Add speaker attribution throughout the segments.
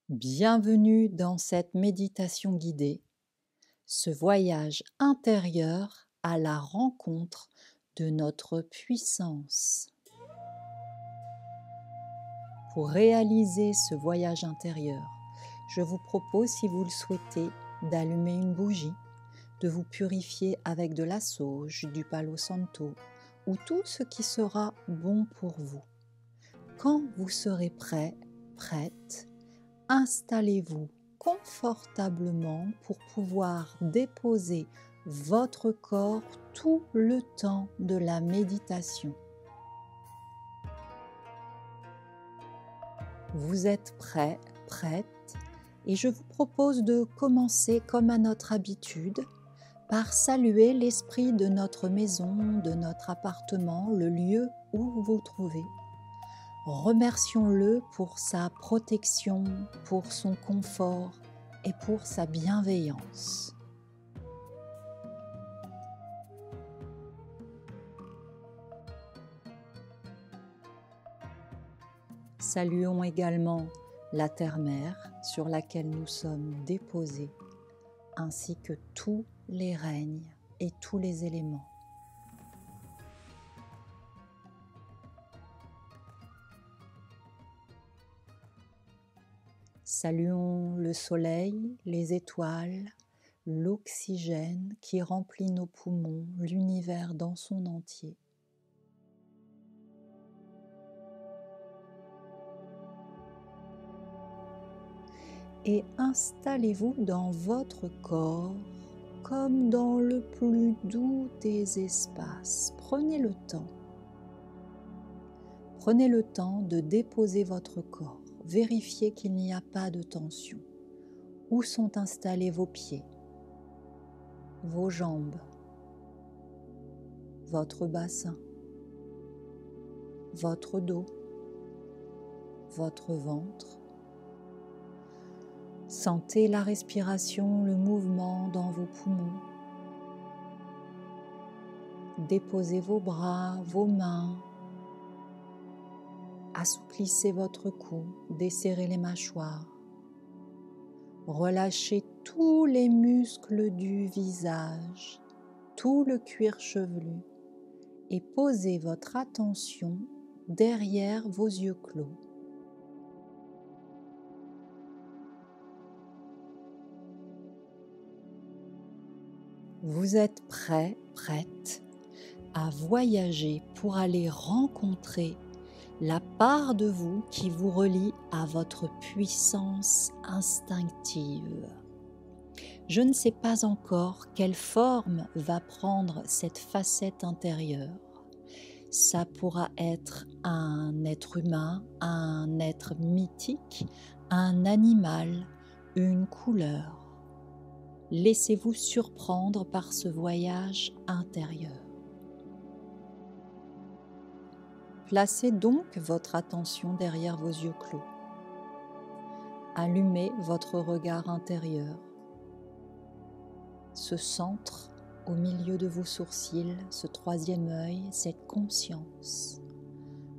Speaker 1: Bienvenue dans cette méditation guidée, ce voyage intérieur à la rencontre de notre puissance. Pour réaliser ce voyage intérieur, je vous propose, si vous le souhaitez, d'allumer une bougie, de vous purifier avec de la sauge, du palo santo ou tout ce qui sera bon pour vous. Quand vous serez prêt, prête, installez-vous confortablement pour pouvoir déposer votre corps tout le temps de la méditation. Vous êtes prêt, prête, et je vous propose de commencer comme à notre habitude par saluer l'esprit de notre maison, de notre appartement, le lieu où vous vous trouvez. Remercions-le pour sa protection, pour son confort et pour sa bienveillance. Saluons également la terre-mère sur laquelle nous sommes déposés, ainsi que tous les règnes et tous les éléments. Saluons le soleil, les étoiles, l'oxygène qui remplit nos poumons, l'univers dans son entier. Et installez-vous dans votre corps comme dans le plus doux des espaces. Prenez le temps. Prenez le temps de déposer votre corps. Vérifiez qu'il n'y a pas de tension. Où sont installés vos pieds, vos jambes, votre bassin, votre dos, votre ventre. Sentez la respiration, le mouvement dans vos poumons. Déposez vos bras, vos mains. Assouplissez votre cou, desserrez les mâchoires. Relâchez tous les muscles du visage, tout le cuir chevelu et posez votre attention derrière vos yeux clos. Vous êtes prêt, prête à voyager pour aller rencontrer la part de vous qui vous relie à votre puissance instinctive. Je ne sais pas encore quelle forme va prendre cette facette intérieure. Ça pourra être un être humain, un être mythique, un animal, une couleur. Laissez-vous surprendre par ce voyage intérieur. Placez donc votre attention derrière vos yeux clos. Allumez votre regard intérieur. Ce centre au milieu de vos sourcils, ce troisième œil, cette conscience.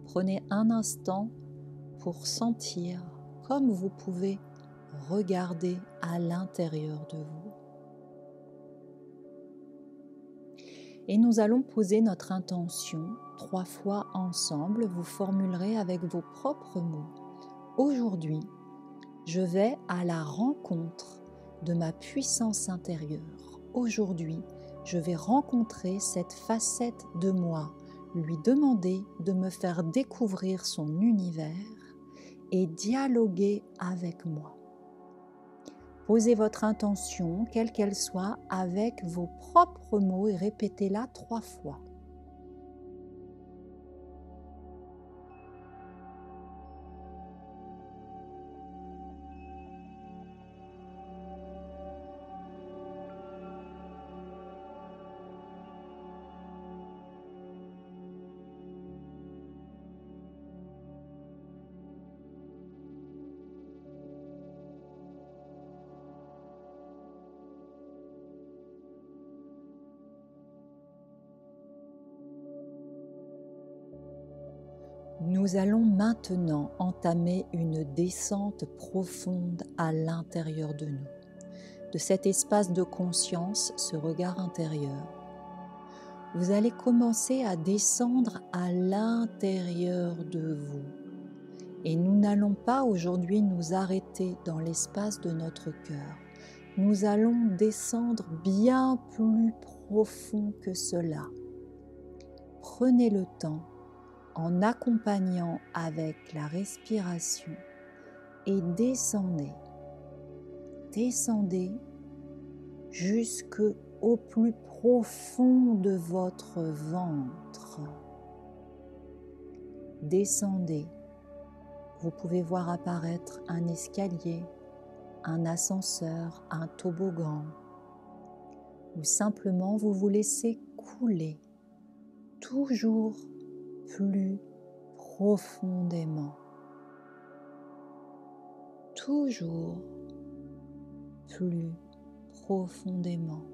Speaker 1: Prenez un instant pour sentir comme vous pouvez regarder à l'intérieur de vous. Et nous allons poser notre intention 3 fois ensemble. Vous formulerez avec vos propres mots. Aujourd'hui, je vais à la rencontre de ma puissance intérieure. Aujourd'hui, je vais rencontrer cette facette de moi, lui demander de me faire découvrir son univers et dialoguer avec moi. Posez votre intention, quelle qu'elle soit, avec vos propres mots et répétez-la 3 fois. Nous allons maintenant entamer une descente profonde à l'intérieur de nous, de cet espace de conscience, ce regard intérieur. Vous allez commencer à descendre à l'intérieur de vous. Et nous n'allons pas aujourd'hui nous arrêter dans l'espace de notre cœur. Nous allons descendre bien plus profond que cela. Prenez le temps en accompagnant avec la respiration et descendez. Descendez jusqu'au plus profond de votre ventre. Descendez. Vous pouvez voir apparaître un escalier, un ascenseur, un toboggan, ou simplement vous vous laissez couler toujours plus profondément. Toujours plus profondément.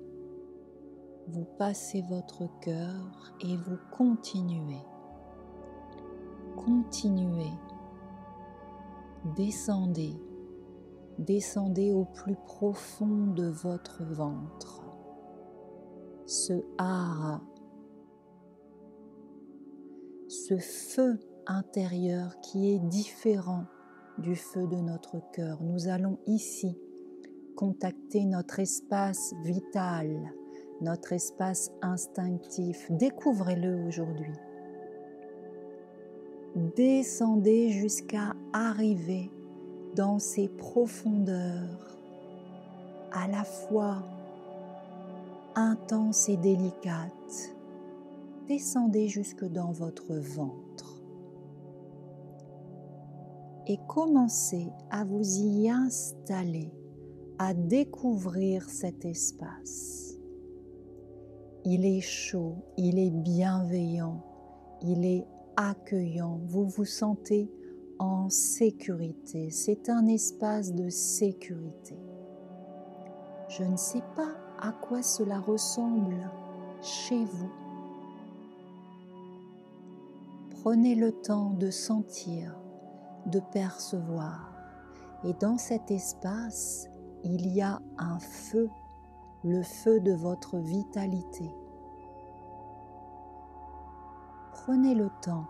Speaker 1: Vous passez votre cœur et vous continuez. Continuez. Descendez. Descendez au plus profond de votre ventre. Ce hara, ce feu intérieur qui est différent du feu de notre cœur. Nous allons ici contacter notre espace vital, notre espace instinctif. Découvrez-le aujourd'hui. Descendez jusqu'à arriver dans ces profondeurs à la fois intenses et délicates. Descendez jusque dans votre ventre et commencez à vous y installer, à découvrir cet espace. Il est chaud, il est bienveillant, il est accueillant. Vous vous sentez en sécurité. C'est un espace de sécurité. Je ne sais pas à quoi cela ressemble chez vous. Prenez le temps de sentir, de percevoir. Et dans cet espace, il y a un feu, le feu de votre vitalité. Prenez le temps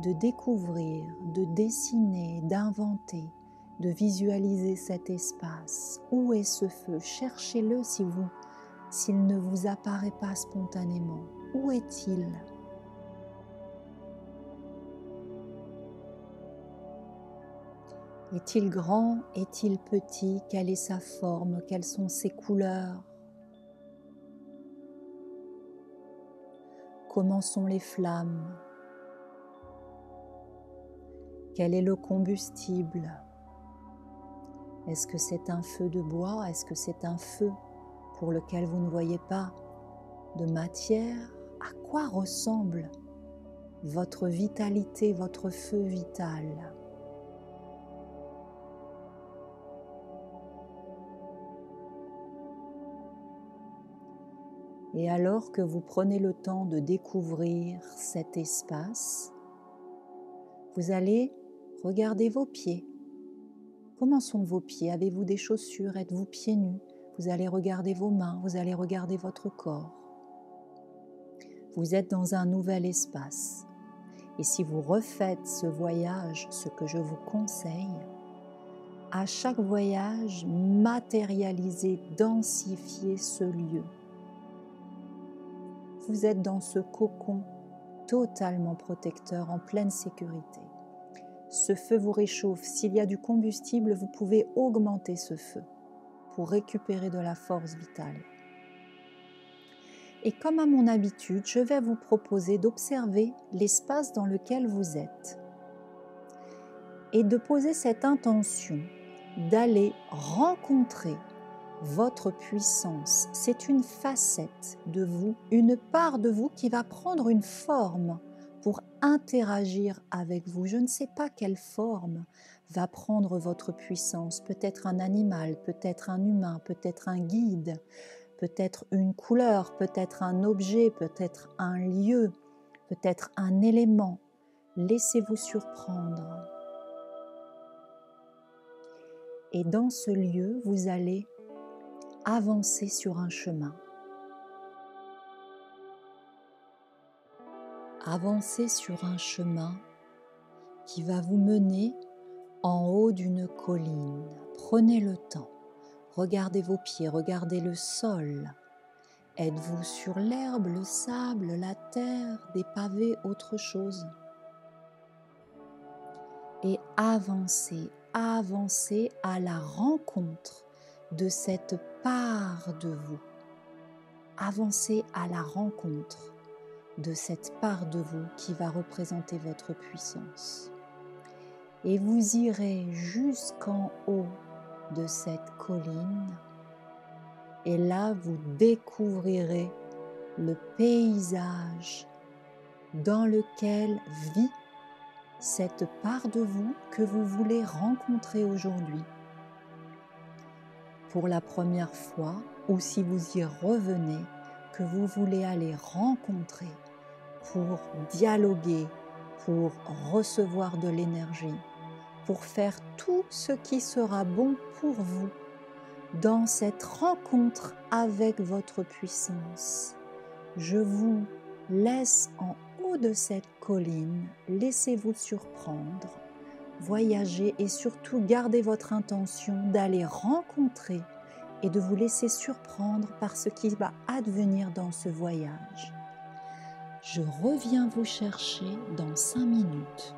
Speaker 1: de découvrir, de dessiner, d'inventer, de visualiser cet espace. Où est ce feu? Cherchez-le s'il ne vous apparaît pas spontanément. Où est-il? Est-il grand? Est-il petit? Quelle est sa forme? Quelles sont ses couleurs? Comment sont les flammes? Quel est le combustible? Est-ce que c'est un feu de bois? Est-ce que c'est un feu pour lequel vous ne voyez pas de matière? À quoi ressemble votre vitalité, votre feu vital? Et alors que vous prenez le temps de découvrir cet espace, vous allez regarder vos pieds. Comment sont vos pieds? Avez-vous des chaussures? Êtes-vous pieds nus? Vous allez regarder vos mains, vous allez regarder votre corps. Vous êtes dans un nouvel espace. Et si vous refaites ce voyage, ce que je vous conseille, à chaque voyage, matérialisez, densifiez ce lieu. Vous êtes dans ce cocon totalement protecteur, en pleine sécurité. Ce feu vous réchauffe. S'il y a du combustible, vous pouvez augmenter ce feu pour récupérer de la force vitale. Et comme à mon habitude, je vais vous proposer d'observer l'espace dans lequel vous êtes et de poser cette intention d'aller rencontrer votre puissance. C'est une facette de vous, une part de vous qui va prendre une forme pour interagir avec vous. Je ne sais pas quelle forme va prendre votre puissance. Peut-être un animal, peut-être un humain, peut-être un guide, peut-être une couleur, peut-être un objet, peut-être un lieu, peut-être un élément. laissez-vous surprendre. Et dans ce lieu, vous allez avancer sur un chemin. Avancez sur un chemin qui va vous mener en haut d'une colline. Prenez le temps. Regardez vos pieds, regardez le sol. Êtes-vous sur l'herbe, le sable, la terre, des pavés, autre chose? Et avancez, avancez à la rencontre de cette part de vous. Avancez à la rencontre de cette part de vous qui va représenter votre puissance. Et vous irez jusqu'en haut de cette colline et là vous découvrirez le paysage dans lequel vit cette part de vous que vous voulez rencontrer aujourd'hui. Pour la première fois, ou si vous y revenez, que vous voulez aller rencontrer pour dialoguer, pour recevoir de l'énergie, pour faire tout ce qui sera bon pour vous dans cette rencontre avec votre puissance. Je vous laisse en haut de cette colline, laissez-vous surprendre, voyagez et surtout gardez votre intention d'aller rencontrer et de vous laisser surprendre par ce qui va advenir dans ce voyage. Je reviens vous chercher dans 5 minutes.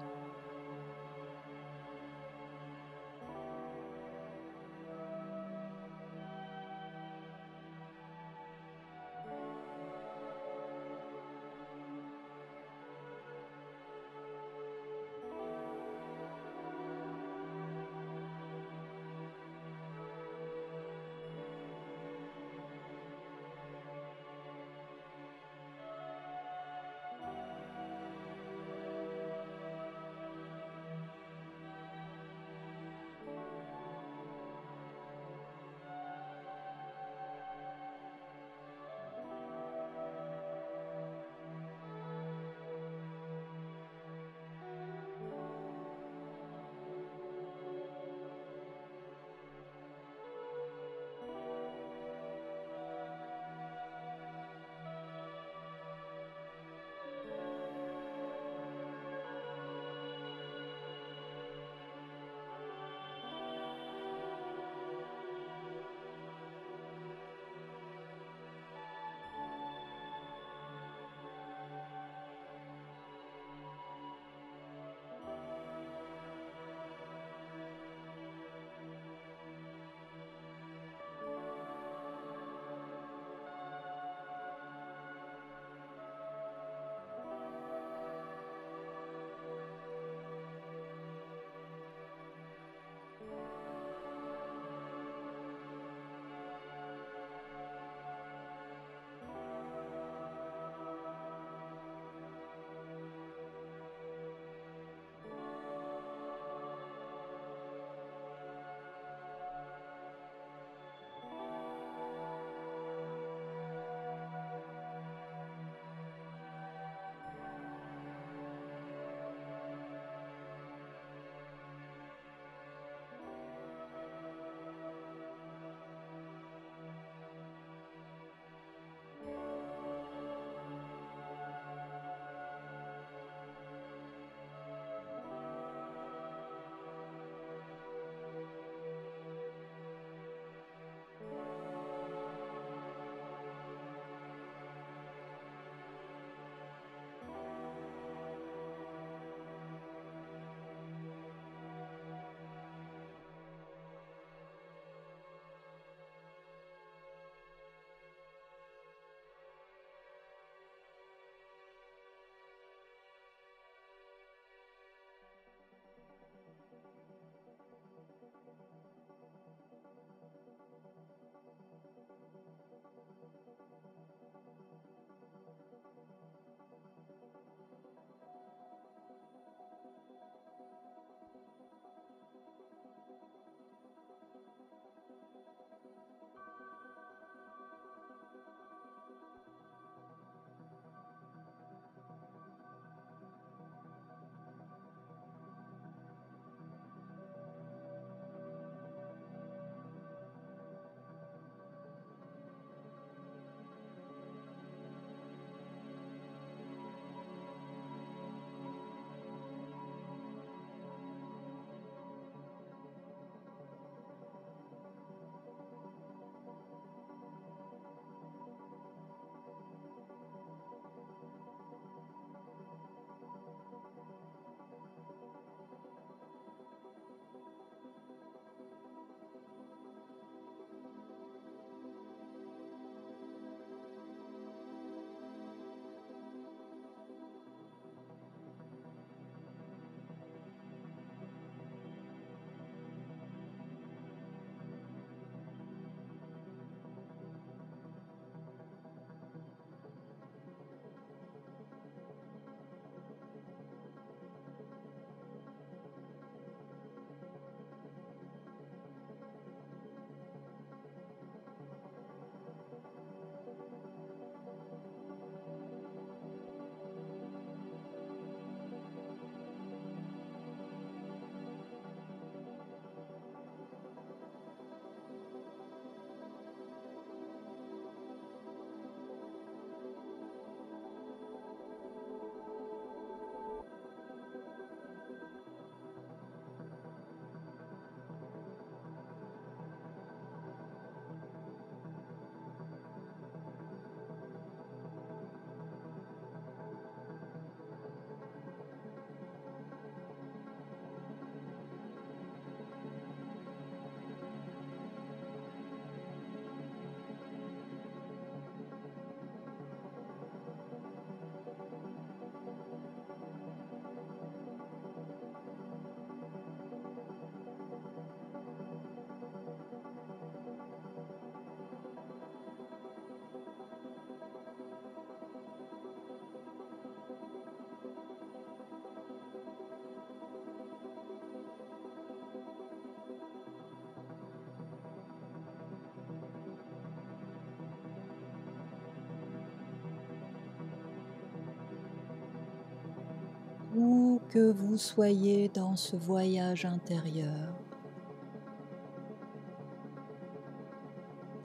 Speaker 1: que vous soyez dans ce voyage intérieur.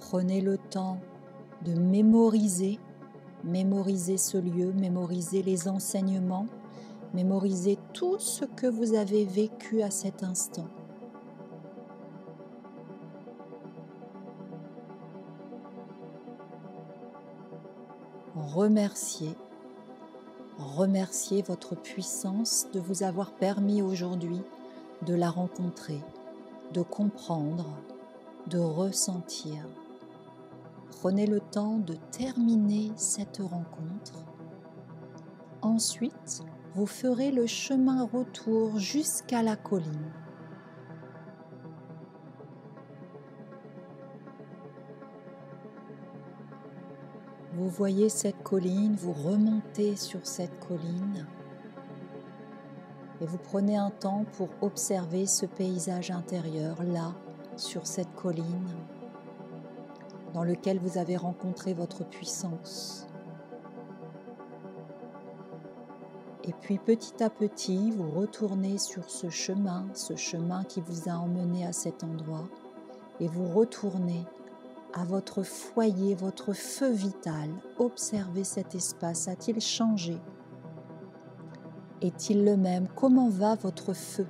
Speaker 1: Prenez le temps de mémoriser ce lieu, mémoriser les enseignements, mémoriser tout ce que vous avez vécu à cet instant. Remerciez votre puissance de vous avoir permis aujourd'hui de la rencontrer, de comprendre, de ressentir. Prenez le temps de terminer cette rencontre. Ensuite, vous ferez le chemin retour jusqu'à la colline. Vous voyez cette colline, vous remontez sur cette colline et vous prenez un temps pour observer ce paysage intérieur là, sur cette colline, dans lequel vous avez rencontré votre puissance. Et puis petit à petit, vous retournez sur ce chemin qui vous a emmené à cet endroit, et vous retournez à votre foyer, votre feu vital. Observez cet espace, a-t-il changé? Est-il le même? Comment va votre feu?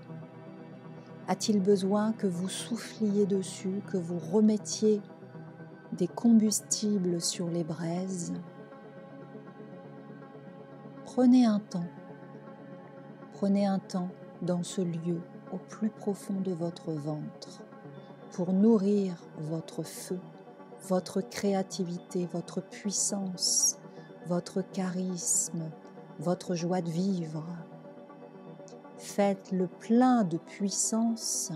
Speaker 1: A-t-il besoin que vous souffliez dessus, que vous remettiez des combustibles sur les braises? Prenez un temps dans ce lieu au plus profond de votre ventre pour nourrir votre feu, votre créativité, votre puissance, votre charisme, votre joie de vivre. Faites le plein de puissance.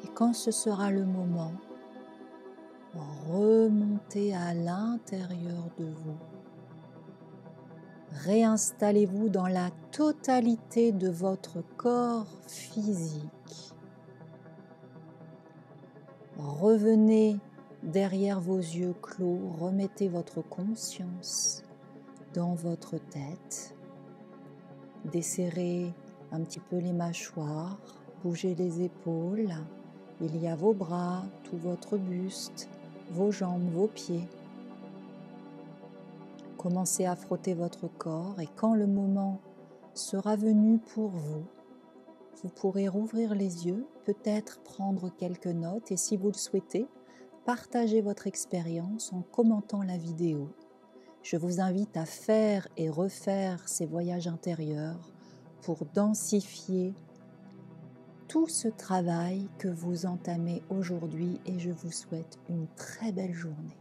Speaker 1: Et quand ce sera le moment, remontez à l'intérieur de vous. Réinstallez-vous dans la totalité de votre corps physique. Revenez derrière vos yeux clos, remettez votre conscience dans votre tête. Desserrez un petit peu les mâchoires, bougez les épaules. Il y a vos bras, tout votre buste, vos jambes, vos pieds. Commencez à frotter votre corps et quand le moment sera venu pour vous, vous pourrez rouvrir les yeux, peut-être prendre quelques notes et si vous le souhaitez, partagez votre expérience en commentant la vidéo. Je vous invite à faire et refaire ces voyages intérieurs pour densifier tout ce travail que vous entamez aujourd'hui et je vous souhaite une très belle journée.